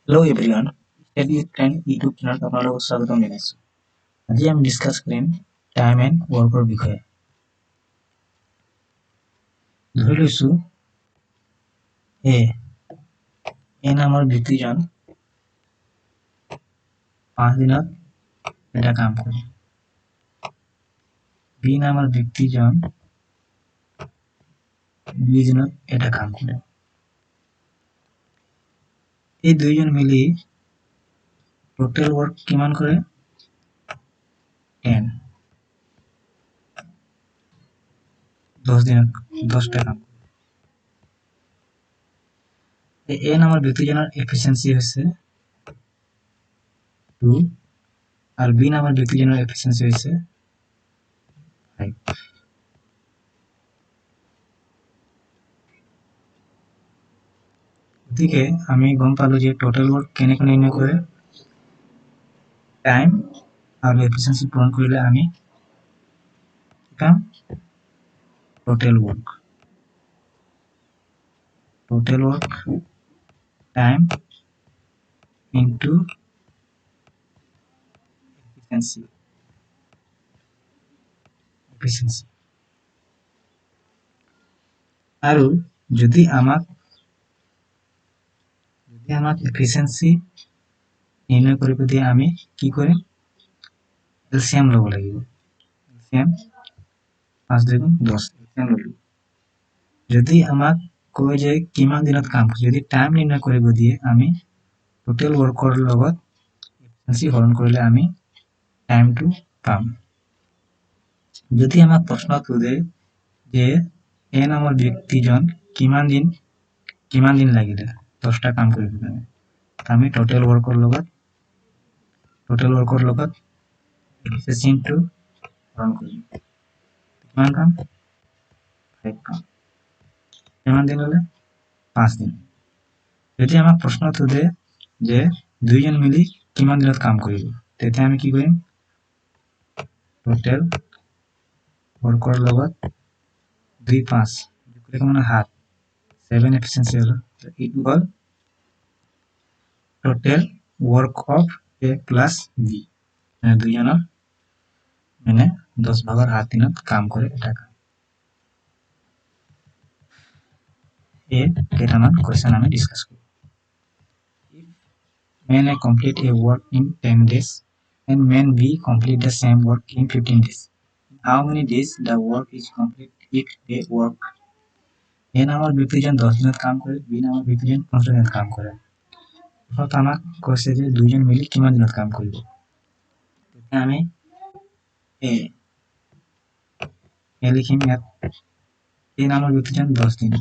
Hello everyone, Study with Friend YouTube channel আপোনালোকক স্বাগতম জনাইছো। আজি আমি ডিসকাস কৰিম টাইম এণ্ড ৱৰ্কৰ বিষয়ে। ধৰি লৈছো এ নামৰ ব্যক্তিজন 5 দিনত এটা কাম কৰে। বি নামৰ ব্যক্তিজন 2 দিনত এটা কাম কৰে। এই দুইজন মিলি টোটাল ৱৰ্ক কিমান কৰে? 10 দিনত 10টা কাম। এ নামৰ ব্যক্তিজনৰ এফিচিয়েন্সি হৈছে 2 আৰু বি নামৰ ব্যক্তিজনৰ এফিচিয়েন্সি হৈছে 5। গতিকে আমি গম পালো যে টোটাল ৱৰ্ক কেনেকৈ নিৰ্ণয় কৰে। টাইম আৰু এফিচিয়েন্সি পূৰণ কৰিলে আমি পাম total work time into efficiency. আৰু যদি আমাক এফিচিয়েন্সি নিৰ্ণয় কৰিব দিয়ে আমি কি কৰিম? এলচিএম ল'ব লাগিব। এলচিএম 5 × 10 এলচিএম ল'লো। যদি আমাক কয় যে কিমান দিনত কাম কৰে, যদি টাইম নিৰ্ণয় কৰিব দিয়ে আমি টোটাল ৱৰ্কৰ লগত এফিচিয়েন্সি হৰণ কৰিলে আমি টাইমটো পাম। যদি আমাক প্ৰশ্নত সোধে যে এ নামৰ ব্যক্তিজন কিমান দিন লাগিলে 10টা কাম কৰিব কাৰণে, আমি টোটাল ৱৰ্কৰ লগত এফিচিয়েন্সিটো হৰণ কৰিম। কিমান কাম? 5 কাম। কিমান দিন হ'লে? 5 দিন। যদি আমাক প্ৰশ্নত সোধে যে দুইজন মিলি কিমান দিনত কাম কৰিব, তেতিয়া আমি কি কৰিম? টোটাল ৱৰ্কৰ লগত 2 5 কিমান 7 এফিচিয়েন্সি হ'ল। এইটো হ'ল total work of A plus B. দুইজনৰ 10/7 দিনত কাম কৰে এটা কাম। এই কেইটামান কোৱেশ্যন আমি ডিসকাস কৰিম। Man A complete a work in 10 days and man B complete the same work in 15 days. How many days the work is complete if they work? A নামৰ ব্যক্তিজন 10 দিনত কাম কৰে, বি নামৰ ব্যক্তিজন 15 দিনত কাম কৰে। অৰ্থাৎ আমাক কৈছে যে দুইজন মিলি কিমান দিনত কাম কৰিব। তেতিয়া আমি এ লিখিম ইয়াত। এ নামৰ ব্যক্তিজন 10 দিন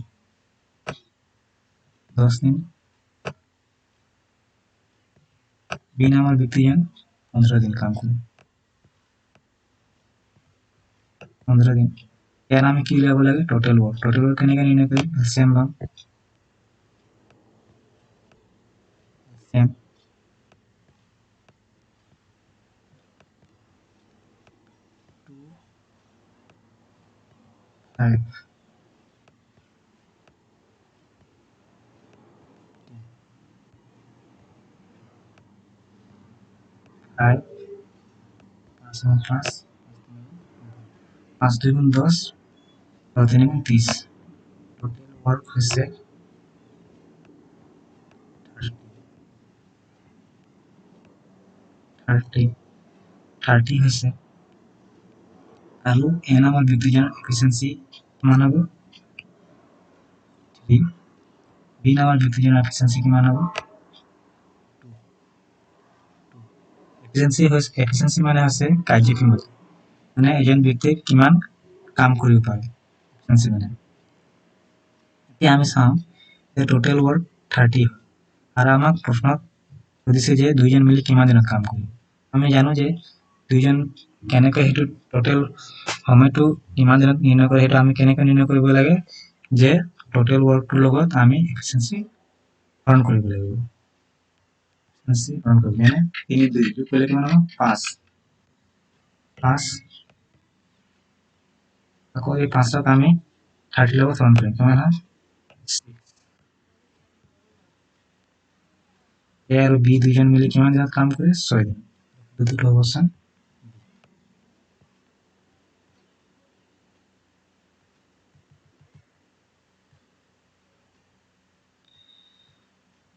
বি নামৰ ব্যক্তিজন 15 দিন কাম কৰে। 15 দিন। ইয়াৰ আমি কি উলিয়াব লাগে? Total work. টোটাল ৱৰ্ক কেনেকৈ নিৰ্ণয় কৰিম? এলচিএম ল'ম। এলচিএম 5 5 2 × 10 3 × 30। টোটাল ৱৰ্ক হৈছে 30 হৈছে। আৰু এ নামৰ ব্যক্তিজনৰ এফিচিয়েন্সি কিমান হ'ব? 3। বি নামৰ ব্যক্তিজনৰ এফিচিয়েন্সি কিমান হ'ব? 2। এফিচিয়েন্সি মানে হৈছে কাৰ্যক্ষমতা, মানে এজন ব্যক্তিয়ে কিমান কাম কৰিব পাৰে। এফিচিয়েন্সি মানে এতিয়া আমি চাওঁ যে টোটাল ৱৰ্ক 30 হয় আৰু আমাক প্ৰশ্নত সুধিছে যে দুইজন মিলি কিমান দিনত কাম কৰিব। আমি জানো যে দুইজন কেনেকৈ সেইটো টোটাল সময়টো কিমান দিনত নিৰ্ণয় কৰে, সেইটো আমি কেনেকৈ নিৰ্ণয় কৰিব লাগে যে টোটাল ৱৰ্কটোৰ লগত আমি এফিচিয়েন্সি হৰণ কৰিব লাগিব। এফিচিয়েন্সি হৰণ কৰিব মানে 3 2 যোগ কৰিলে কিমান হ'ব? 5 আকৌ এই 5ক আমি 30 লগত হৰণ কৰিম, কিমান হয়? 6। এ আৰু বি দুইজন মিলি কিমান দিনত কাম কৰে 6 দিন দুটো option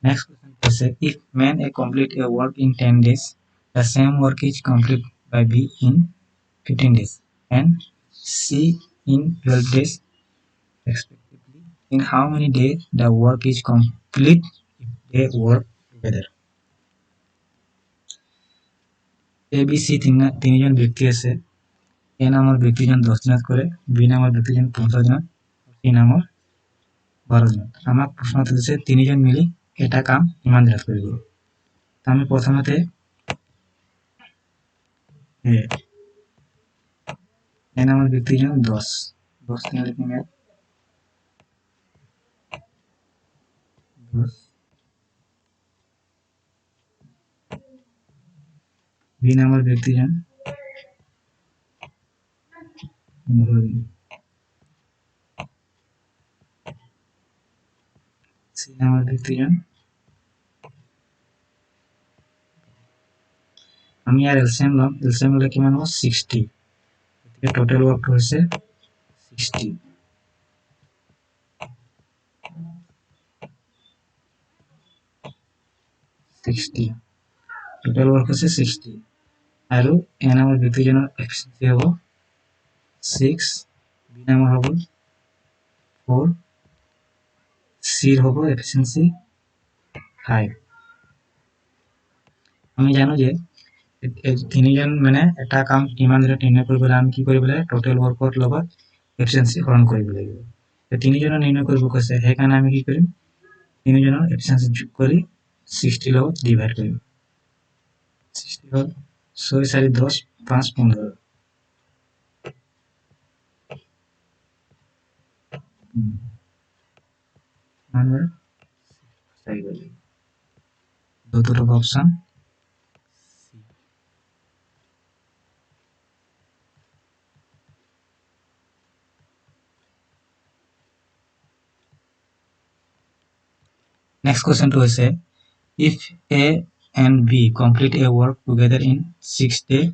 next question is if man A complete a work in 10 days the same work is complete by B in 15 days and C in 12 days respectively in how many days the work is complete if they work together A B C তিনজন ব্যক্তি আছে A নামৰ ব্যক্তিজন 10 দিনত কৰে B নামৰ ব্যক্তিজন 15 দিনত C নামৰ 12 দিনত আমাক প্ৰশ্নটো দিছে তিনিজন মিলি এটা কাম কিমান দিনত কৰিব আমি প্ৰথমতে A নামৰ ব্যক্তিজন 10 দিনত লিখিম 10 B নামৰ ব্যক্তিজন 15 দিন C নামৰ ব্যক্তিজন আমি আর এলসিএম হলে কিমান হ'ব 60 গতিকে টোটাল ওয়ার্ক হৈছে 60 টোটাল ওয়ার্ক হৈছে 60 আৰু এ নামৰ ব্যক্তিজনৰ এফিচিয়েন্সি হ'ব 6 বি নামৰ হ'ব 4 সির হ'ব এফিচিয়েন্সি 5 আমি জানো যে তিনিজন মানে এটা কাম কিমান দিনত নিৰ্ণয় কৰিবলৈ আমি কি কৰিব লাগে টোটাল ওয়াৰ্কৰ লগত এফিচিয়েন্সি হৰণ কৰিব লাগিব তিনিজনৰ নিৰ্ণয় কৰিব কৈছে সেইকাৰণে আমি কি কৰিম তিনিজনৰ এফিচিয়েন্সি যোগ কৰি 60 লগত ডিভাইড কৰিম 60 হ'ল 6 4 10 5 15 মানে সही বলি দুটো option next question to is if A and B complete a work together in 6 days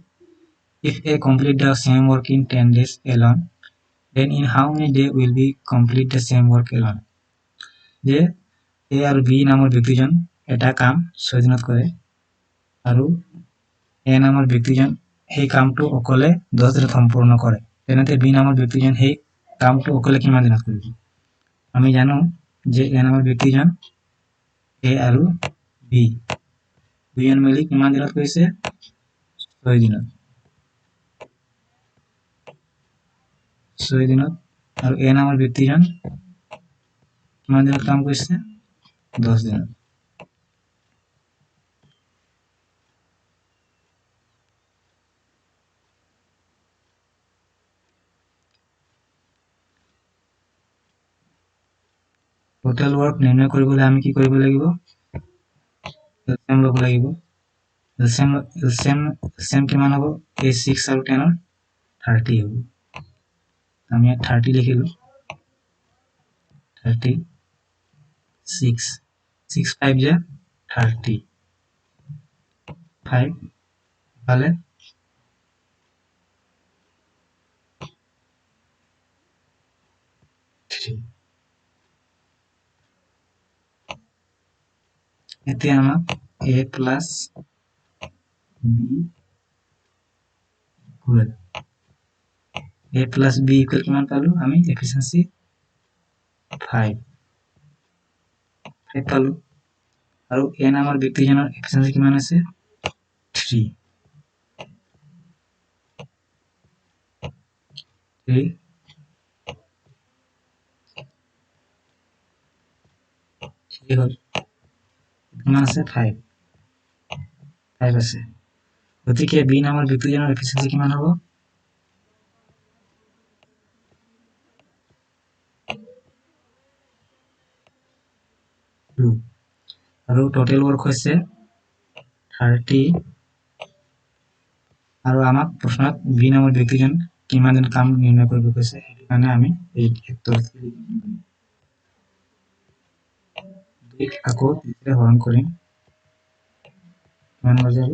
if A complete the same work in 10 days alone then in how many days will be complete the same work alone যে A আৰু B নামৰ ব্যক্তিজন এটা কাম 6 দিনত কৰে আৰু A নামৰ ব্যক্তিজন সেই কামটো অকলে 10 দিনত সম্পূৰ্ণ কৰে তেনে B নামৰ ব্যক্তিজন সেই কামটো অকলে কিমান দিনত কৰিব আমি জানো যে A নামৰ ব্যক্তিজন A আৰু B দুজন মিলি কিমান দিনত কৰিছে 6 দিনত আৰু A নামৰ ব্যক্তিজন কিমান দিনত কাম কৰিছে 10 দিনত টোটাল ওয়াৰ্ক নিৰ্ণয় কৰিবলৈ আমি কি কৰিব লাগিব এলসিএম ল'ব লাগিব এলসিএম কিমান হ'ব এই 6 আৰু 10 ৰ 30 হ'ব আমি 30 লিখিলো 30 6 6 5 যা 30 5 ভালে এতিয়া আমাক a plus b equal a plus b equal কিমান পালো আমি এফিচিয়েন্সি 5 পালো আৰু a নামৰ ব্যক্তিজনৰ এফিচিয়েন্সি কিমান আছে 3 হল কিমান আছে 5 আছে গতিকে b নামৰ ব্যক্তিজনৰ এফিচিয়েন্সি কিমান হ'ব আৰু টোটাল ওয়াৰ্ক হৈছে 30 আৰু আমাক প্ৰশ্নত b নামৰ ব্যক্তিজন কিমান দিন কাম নিৰ্ণয় কৰিব কৈছে সেইকাৰণে আমি এই উত্তৰ লিখিম আকৌ হৰণ কৰিম কিমান হৈ যাব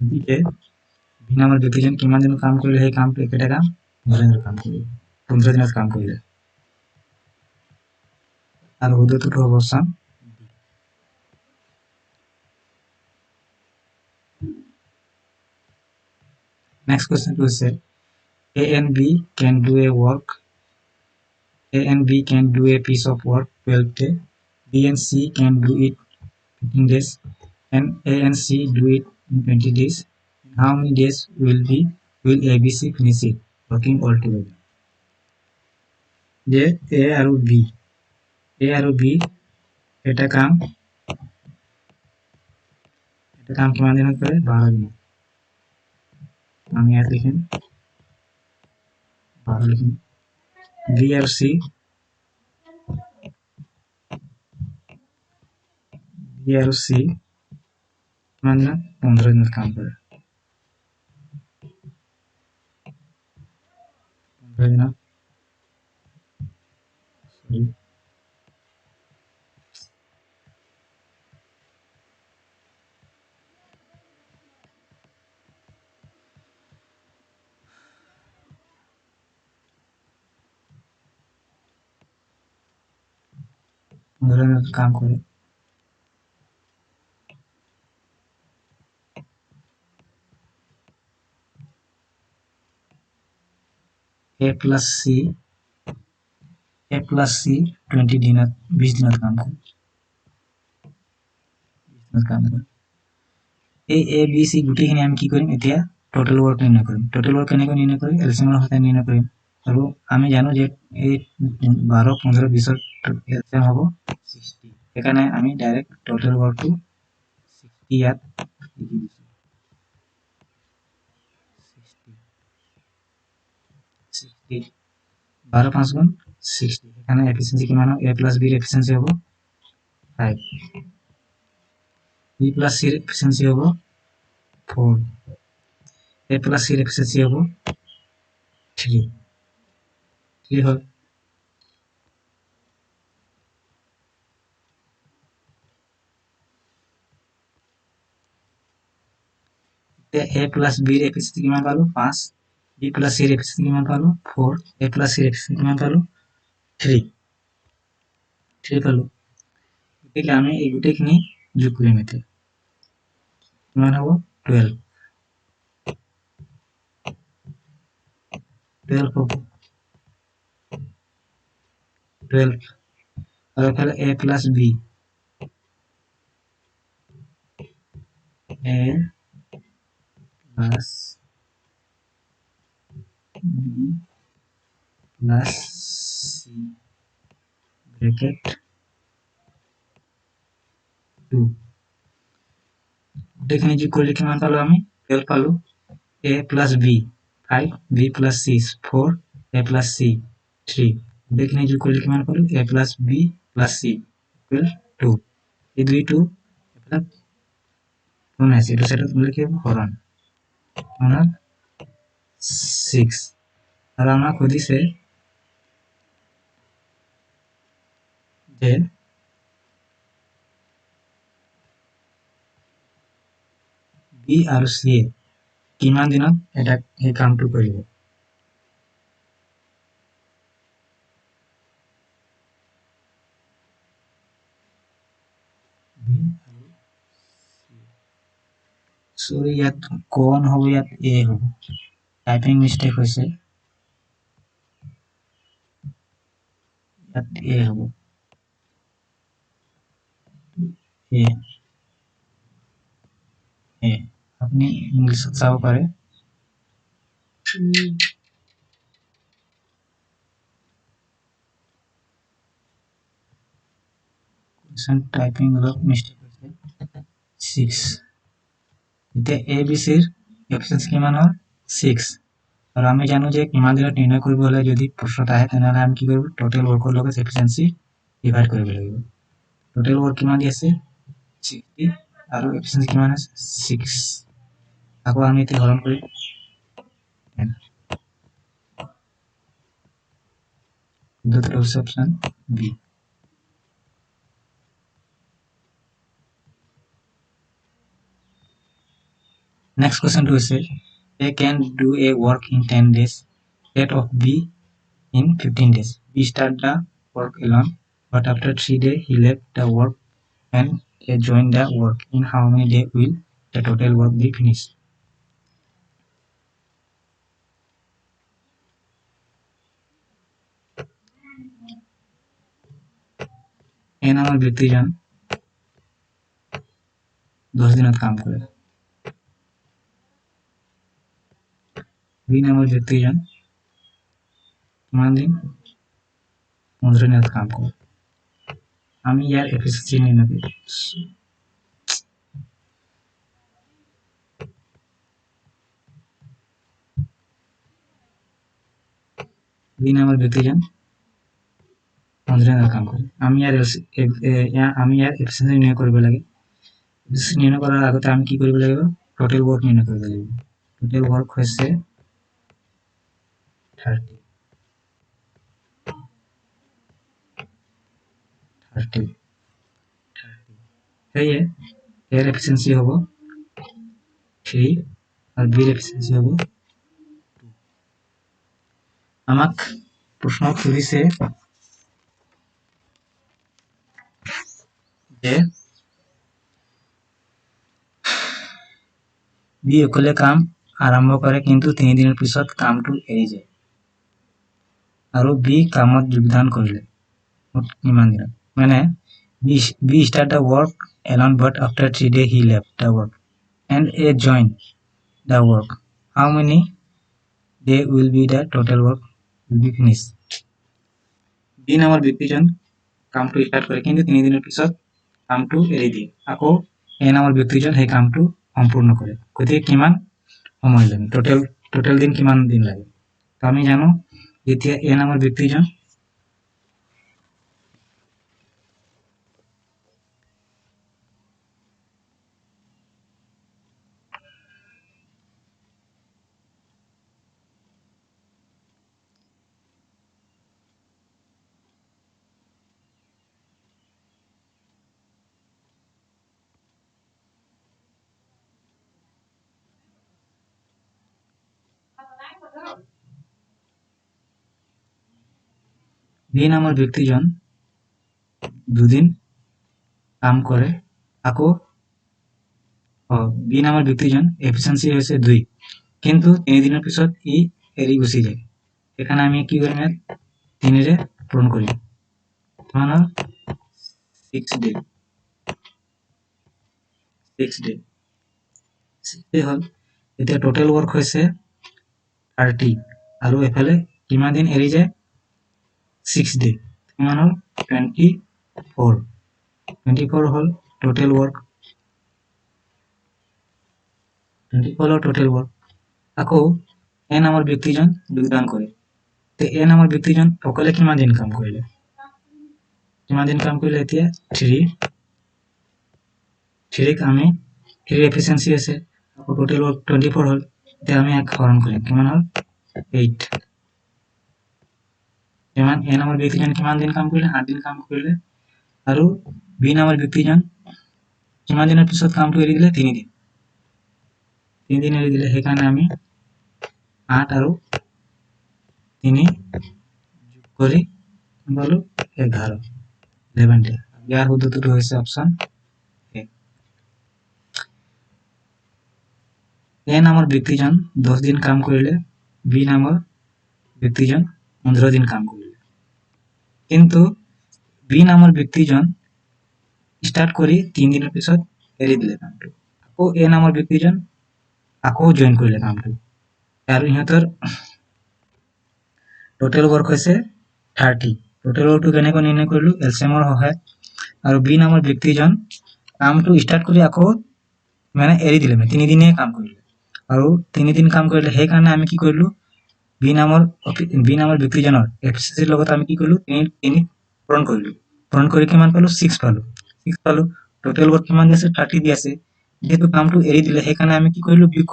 গতিকে বি নামৰ ব্যক্তিজন কিমান দিনত কাম কৰিলে সেই কামটো একেটা কাম 15 দিনত কাম কৰিলে 15 দিনত কাম কৰিলে আৰু শুদ্ধটোতো হ'ব অপশ্যন নেক্সট কোৱেশ্চনটো হৈছে A and B can do a work A and B can do a piece of work 12 days B and C can do it 15 days and A and C do it in 20 days how many days will ABC finish it working all together যে A আৰু B এটা কাম কিমান দিনত কৰে 12 দিনত আমি ইয়াত লিখিম 12 লিখিম B আৰু C কিমান দিনত 15 দিনত কাম কৰে 15 দিনত কাম কৰে A plus C 20 দিনত 20 দিনত কাম কৰে এই A B C গোটেইখিনি আমি কি কৰিম এতিয়া টোটাল ওয়াৰ্ক নিৰ্ণয় কৰিম টোটাল ওয়াৰ্ক কেনেকৈ নিৰ্ণয় কৰিম এলসিএম ৰ সহায়ত নিৰ্ণয় কৰিম আৰু আমি জানো যে এই 12 15 20 এলসিএম হ'ব 60 সেইকাৰণে আমি ডাইৰেক্ট টোটাল ওয়াৰ্কটো 60 ইয়াত লিখি দিছো 60 12 5 গুণ 60 সেইকাৰণে এফিচিয়েন্সি কিমান হ'ব A plus B ৰ এফিচিয়েন্সি হ'ব 5 B plus C ৰ এফিচিয়েন্সি হ'ব 4 A plus C ৰ এফিচিয়েন্সি হ'ব 3 কি হ'ল A plus B ৰ এফিচিয়েন্সি কিমান পালো 5 B plus C ৰ এফিচিয়েন্সি কিমান পালো 4 A plus C ৰ এফিচিয়েন্সি কিমান পালো 3 পালো গতিকে আমি এই গোটেইখিনি যোগ কৰিম এতিয়া কিমান হ'ব 12 হ'ব 12 আৰু এফালে A plus B A plus B plus C bracket 2 গোটেইখিনি যোগ কৰিলে কিমান পালো আমি 12 পালো A plus B 5 B plus C 4 A plus C 3 গোটেইখিনি যোগ কৰিলে কিমান পালো A plus B plus C equal 2 এই দুইটো এটা কোন আছে এটা সেটা বলে কি হবে হরণ আমরা 6 আর আমরা খুঁজিছে যে B আৰু C কিমান দিনত এটা এই কামটো কৰিব সরি ইয়াত কোন হ'ব ইয়াত A হ'ব টাইপিং মিস্টেক হৈছে ইয়াত A হ'ব A A আপনি ইংলিশত চাব পাৰে কোৱেশ্চন টাইপিং অলপ মিস্টেক হৈছে 6 এতিয়া A B C ৰ এফিচিয়েন্সি কিমান হ'ল 6 আৰু আমি জানো যে কিমান দিনত নিৰ্ণয় কৰিব হলে যদি প্ৰশ্নত আহে তেনেহলে আমি কি কৰিব টোটাল ওয়াৰ্কৰ লগত এফিচিয়েন্সি ডিভাইড কৰিব লাগিব টোটাল ওয়াৰ্ক কিমান দি আছে 60 আৰু এফিচিয়েন্সি কিমান আছে 6 আকৌ আমি এতিয়া হৰণ কৰিম দুটো অপশন বি নেক্সট কুৱেশ্যনটো হৈছে A can do a work in 10 days that of B in 15 days. B start the work alone, but after 3 days he left the work and A joined the work. In how many days will the total work be finished? A নামৰ ব্যক্তিজন 10 দিনত কাম কৰে। B নামৰ ব্যক্তিজন কিমান দিন? 15 দিনত কাম কৰে। আমি ইয়াৰ এফিচিয়েন্সি নিৰ্ণয় কৰিম। B নামৰ ব্যক্তিজন 15 দিনত কাম কৰে। আমি ইয়াৰ এফিচিয়েন্সি নিৰ্ণয় কৰিব লাগে। এফিচিয়েন্সি নিৰ্ণয় কৰাৰ আগতে আমি কি কৰিব লাগিব? টোটেল ৱৰ্ক নিৰ্ণয় কৰিব লাগিব। টোটেল ৱৰ্ক হৈছে 30। সেয়ে এর এফিচিয়েন্সি হ'ব 3 আর বির এফিচিয়েন্সি হ'ব 2। আমাক প্রশ্ন সুধিছে যে বি অকলে কাম আৰম্ভ কৰে কিন্তু 3 দিনৰ পিছত কামটো এৰি যায় আৰু বি কামত যোগদান কৰিলে কিমান দিনত মানে B start the work alone but after 3 days he left the work and A joined the work. How many days will be the total work will be finished? B নামৰ ব্যক্তিজন কামটো স্টাৰ্ট কৰে কিন্তু 3 দিনৰ পিছত কামটো এৰি দিয়ে আকৌ A নামৰ ব্যক্তিজন সেই কামটো সম্পূৰ্ণ কৰে গতিকে কিমান সময় লাগে টোটাল দিন কিমান দিন লাগে তো আমি জানো যেতিয়া A নামৰ ব্যক্তিজন বি নামৰ ব্যক্তিজন 2 দিন কাম কৰে আকৌ বি নামৰ ব্যক্তিজন এফিচিয়েন্সি হৈছে 2 কিন্তু 3 দিনৰ পিছত ই এৰি গুচি যায় এখানে আমি কি কৰিম 3 ৰে পূৰণ কৰিম মানে 6 ডে হল এতিয়া টোটাল ওয়াৰ্ক হৈছে 30 আৰু এফালে কিমান দিন এৰি যায় 6 ডে কিমান হল 24 হল টোটাল ওয়াৰ্ক 24 হল টোটাল ওয়াৰ্ক আকৌ এ নামৰ ব্যক্তিজন যোগদান কৰে তে এ নামৰ ব্যক্তিজন অকলে কিমান দিন কাম কৰিলে এতিয়া 3 আমি 3 এফিচিয়েন্সি আছে আকৌ টোটাল ওয়াৰ্ক 24 হল তে আমি এক হৰণ কৰিম কিমান হল 8 কিমান এ নামৰ ব্যক্তিজন কিমান দিন কাম কৰিলে 8 দিন কাম কৰিলে আৰু বি নামৰ ব্যক্তিজন কিমান দিনৰ পিছত কামটো এৰি দিলে 3 দিন এৰি দিলে সেইকাৰণে আমি 8 আৰু 3 যোগ কৰি বলো 11 ডে ইয়াৰ উত্তৰটো হৈছে অপচন এ নামৰ ব্যক্তিজন 10 দিন কাম কৰিলে বি নামৰ ব্যক্তিজন 15 দিন কাম কৰিলে কিন্তু বি নামৰ ব্যক্তিজন স্টাৰ্ট কৰি 3 দিনৰ পিছত এৰি দিলে কামটো আকৌ এ নামৰ ব্যক্তিজন আকৌ জয়েন কৰিলে কামটো আৰু ইহঁতৰ টোটাল ওয়াৰ্ক হৈছে 30 টোটাল ওয়াৰ্কটো কেনেকৈ নিৰ্ণয় কৰিলো এলচিএমৰ সহায়ত আৰু বি নামৰ ব্যক্তিজন কামটো স্টাৰ্ট কৰি আকৌ মানে এৰি দিলে 3 দিনে কাম কৰিলে আৰু 3 দিন কাম কৰিলে সেইকাৰণে আমি কি কৰিলো বি নামৰ ব্যক্তিজনৰ এফিচিয়েন্সিৰ লগত আমি কি কৰিলো 3 পূৰণ কৰি কিমান পালো 6 পালো টোটাল ওয়াৰ্ক কিমান আছে 30 দি আছে যেহেতু কামটো এৰি দিলে সেইকাৰণে আমি কি কৰিলো বিয়োগ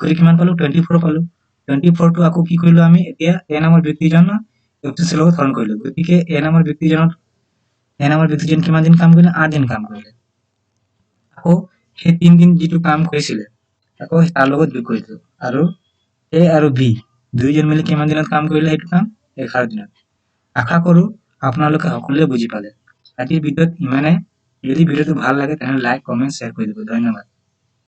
কৰি কিমান পালো 24 পালো 24 টো আকৌ কি কৰিলো আমি এতিয়া এ নামৰ ব্যক্তিজনৰ এফিচিয়েন্সিৰ লগত হৰণ কৰিলো গতিকে এ নামৰ ব্যক্তিজন কিমান দিন কাম কৰিলে 8 দিন কাম কৰিলে আকৌ সেই 3 দিন যিটো কাম কৰিছিলে আকৌ তাৰ লগত যোগ কৰি দিলোঁ আৰু A আৰু B দুয়োজন মিলি কিমান দিনত কাম কৰিলে সেইটো কাম 11 দিনত। আশা কৰোঁ আপোনালোকে সকলোৱে বুজি পালে। আজিৰ ভিডিঅ'ত ইমানে। যদি ভিডিঅ'টো ভাল লাগে তেনেহ'লে লাইক, কমেণ্ট, শ্বেয়াৰ কৰি দিব। ধন্যবাদ।